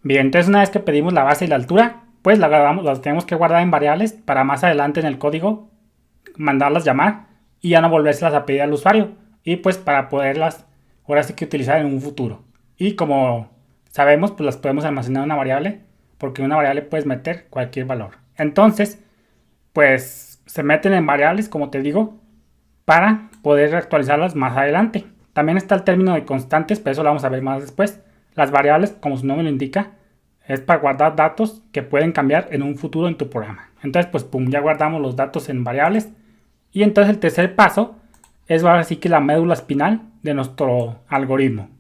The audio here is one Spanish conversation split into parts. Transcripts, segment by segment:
Bien, entonces una vez que pedimos la base y la altura, pues las tenemos que guardar en variables para más adelante en el código mandarlas llamar y ya no volvérselas a pedir al usuario. Y pues para poderlas ahora sí que utilizar en un futuro. Y como sabemos, pues las podemos almacenar en una variable, porque en una variable puedes meter cualquier valor. Entonces, pues se meten en variables, como te digo, para poder actualizarlas más adelante. También está el término de constantes, pero eso lo vamos a ver más después. Las variables, como su nombre lo indica, es para guardar datos que pueden cambiar en un futuro en tu programa. Entonces, pues pum, ya guardamos los datos en variables. Y entonces el tercer paso es ahora sí que la médula espinal de nuestro algoritmo.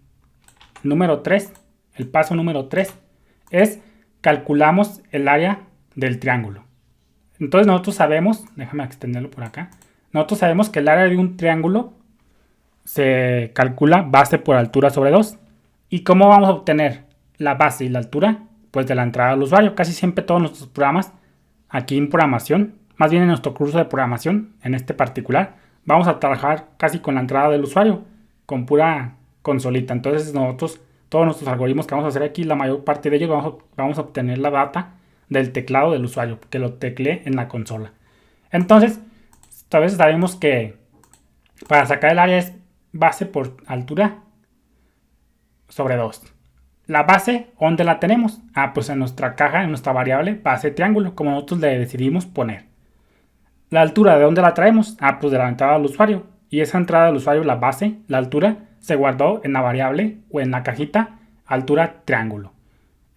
Número 3, el paso número 3 es calculamos el área del triángulo. Entonces nosotros sabemos, déjame extenderlo por acá, nosotros sabemos que el área de un triángulo se calcula base por altura sobre 2. ¿Y cómo vamos a obtener la base y la altura? Pues de la entrada del usuario. Casi siempre todos nuestros programas, aquí en programación, más bien en nuestro curso de programación, en este particular, vamos a trabajar casi con la entrada del usuario, con pura consolita. Entonces nosotros, todos nuestros algoritmos que vamos a hacer aquí, la mayor parte de ellos vamos a obtener la data del teclado del usuario, que lo teclee en la consola. Entonces, a veces sabemos que para sacar el área es base por altura sobre 2. La base, ¿dónde la tenemos? Pues en nuestra caja, en nuestra variable base triángulo, como nosotros le decidimos poner. La altura, ¿de dónde la traemos? Pues de la entrada del usuario. Y esa entrada del usuario, la base, la altura, se guardó en la variable o en la cajita altura triángulo.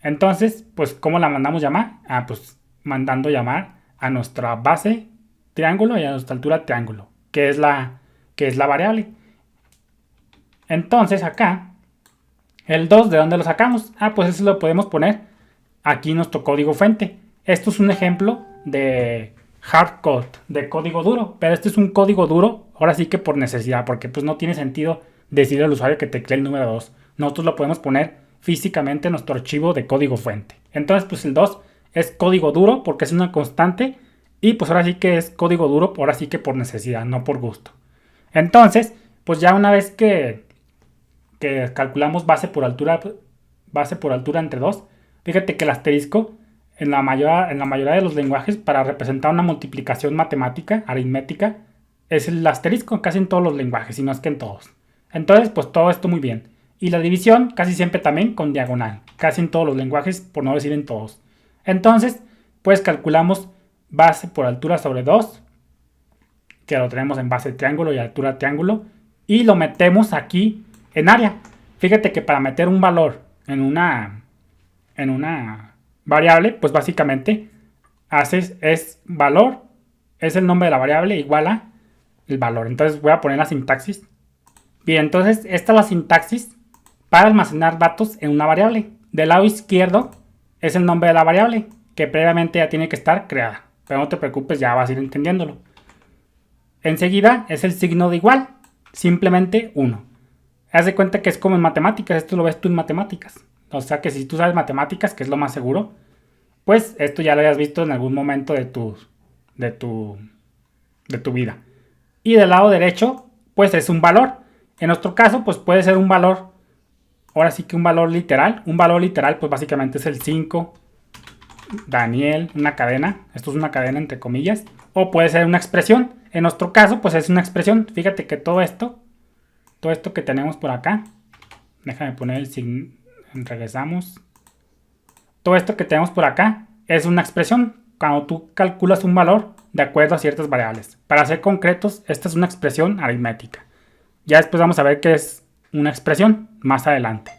Entonces, pues, ¿cómo la mandamos llamar? Pues mandando llamar a nuestra base triángulo y a nuestra altura triángulo, que es la variable. Entonces, acá, el 2, ¿de dónde lo sacamos? Pues eso lo podemos poner aquí en nuestro código fuente. Esto es un ejemplo de hardcode, de código duro, pero este es un código duro, ahora sí que por necesidad, porque pues no tiene sentido decirle al usuario que teclee el número 2. Nosotros lo podemos poner físicamente en nuestro archivo de código fuente. Entonces, pues el 2 es código duro porque es una constante y pues ahora sí que es código duro, ahora sí que por necesidad, no por gusto. Entonces, pues ya una vez que calculamos base por altura entre 2, fíjate que el asterisco en la mayoría de los lenguajes para representar una multiplicación matemática, aritmética, es el asterisco casi en todos los lenguajes, si no es que en todos. Entonces, pues todo esto muy bien. Y la división casi siempre también con diagonal, casi en todos los lenguajes, por no decir en todos. Entonces, pues calculamos base por altura sobre 2, que lo tenemos en base triángulo y altura triángulo, y lo metemos aquí en área. Fíjate que para meter un valor en una variable, pues básicamente es valor, es el nombre de la variable igual a el valor. Entonces voy a poner la sintaxis. Bien, entonces esta es la sintaxis para almacenar datos en una variable. Del lado izquierdo es el nombre de la variable, que previamente ya tiene que estar creada. Pero no te preocupes, ya vas a ir entendiéndolo. Enseguida es el signo de igual, simplemente 1. Haz de cuenta que es como en matemáticas, esto lo ves tú en matemáticas. O sea que si tú sabes matemáticas, que es lo más seguro, pues esto ya lo hayas visto en algún momento de tu vida. Y del lado derecho, pues es un valor. En nuestro caso, pues puede ser un valor, ahora sí que un valor literal. Un valor literal, pues básicamente es el 5, Daniel, una cadena. Esto es una cadena entre comillas. O puede ser una expresión. En nuestro caso, pues es una expresión. Fíjate que todo esto que tenemos por acá, déjame poner el signo, regresamos. Todo esto que tenemos por acá es una expresión. Cuando tú calculas un valor de acuerdo a ciertas variables. Para ser concretos, esta es una expresión aritmética. Ya después vamos a ver qué es una expresión más adelante.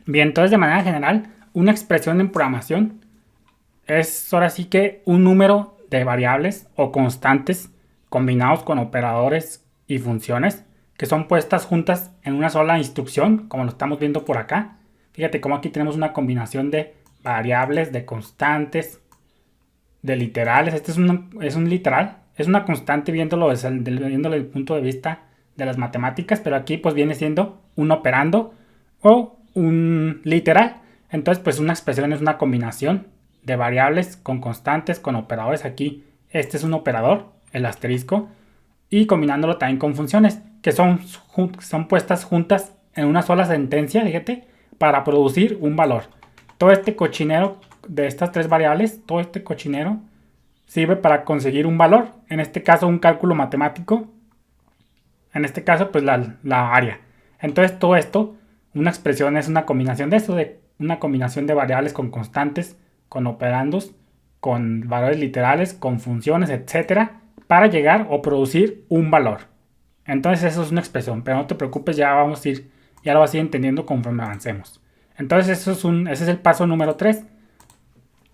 Bien, entonces de manera general, una expresión en programación es ahora sí que un número de variables o constantes combinados con operadores y funciones que son puestas juntas en una sola instrucción, como lo estamos viendo por acá. Fíjate cómo aquí tenemos una combinación de variables, de constantes, de literales. Este es un literal, es una constante viéndolo desde el punto de vista de las matemáticas, pero aquí pues viene siendo un operando o un literal. Entonces pues una expresión es una combinación de variables con constantes, con operadores. Aquí este es un operador, el asterisco, y combinándolo también con funciones que son puestas juntas en una sola sentencia, fíjate, para producir un valor. todo este cochinero de estas tres variables, todo este cochinero sirve para conseguir un valor, en este caso un cálculo matemático, en este caso pues la área. Entonces todo esto, una expresión es una combinación de eso, de una combinación de variables con constantes, con operandos, con valores literales, con funciones, etcétera, para llegar o producir un valor. Entonces eso es una expresión, pero no te preocupes, ya lo vas a ir entendiendo conforme avancemos. Entonces ese es el paso número 3.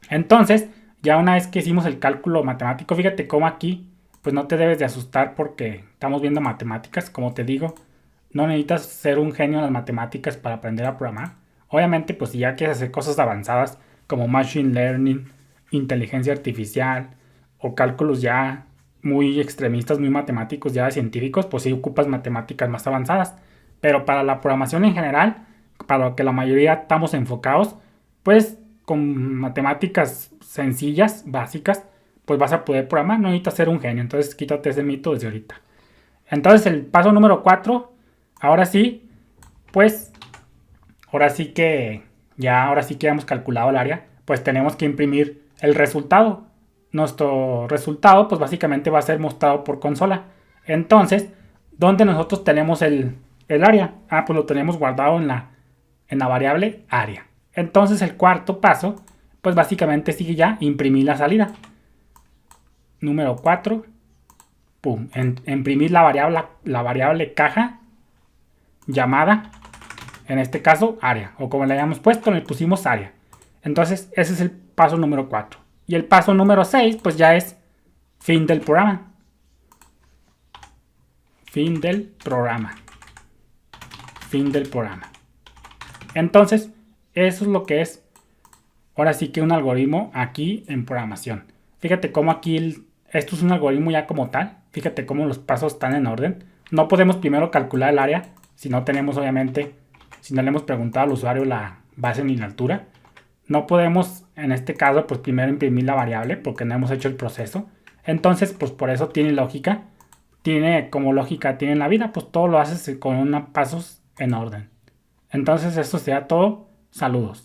Entonces, ya una vez que hicimos el cálculo matemático, fíjate cómo aquí pues no te debes de asustar porque estamos viendo matemáticas, como te digo, no necesitas ser un genio en las matemáticas para aprender a programar. Obviamente, pues si ya quieres hacer cosas avanzadas como machine learning, inteligencia artificial o cálculos ya muy extremistas, muy matemáticos, ya científicos, pues sí ocupas matemáticas más avanzadas. Pero para la programación en general, para lo que la mayoría estamos enfocados, pues con matemáticas sencillas, básicas, pues vas a poder programar, no necesitas ser un genio. Entonces quítate ese mito desde ahorita. Entonces el paso número 4, ahora sí, pues ahora sí que hemos calculado el área, pues tenemos que imprimir el resultado. Nuestro resultado pues básicamente va a ser mostrado por consola. Entonces, ¿dónde nosotros tenemos el área? Pues lo tenemos guardado en la variable área. Entonces el cuarto paso pues básicamente sigue ya imprimir la salida. Número 4, pum, imprimir la variable caja llamada, en este caso área, o como le hayamos puesto, le pusimos área. Entonces ese es el paso número 4. Y el paso número 6 pues ya es fin del programa. Fin del programa. Fin del programa. Entonces eso es lo que es ahora sí que un algoritmo aquí en programación. Fíjate cómo aquí esto es un algoritmo ya como tal. Fíjate cómo los pasos están en orden. No podemos primero calcular el área si no tenemos obviamente, si no le hemos preguntado al usuario la base ni la altura. No podemos en este caso pues primero imprimir la variable porque no hemos hecho el proceso. Entonces pues por eso tiene lógica. Tiene como lógica, tiene en la vida, pues todo lo haces con unos pasos en orden. Entonces eso sería todo. Saludos.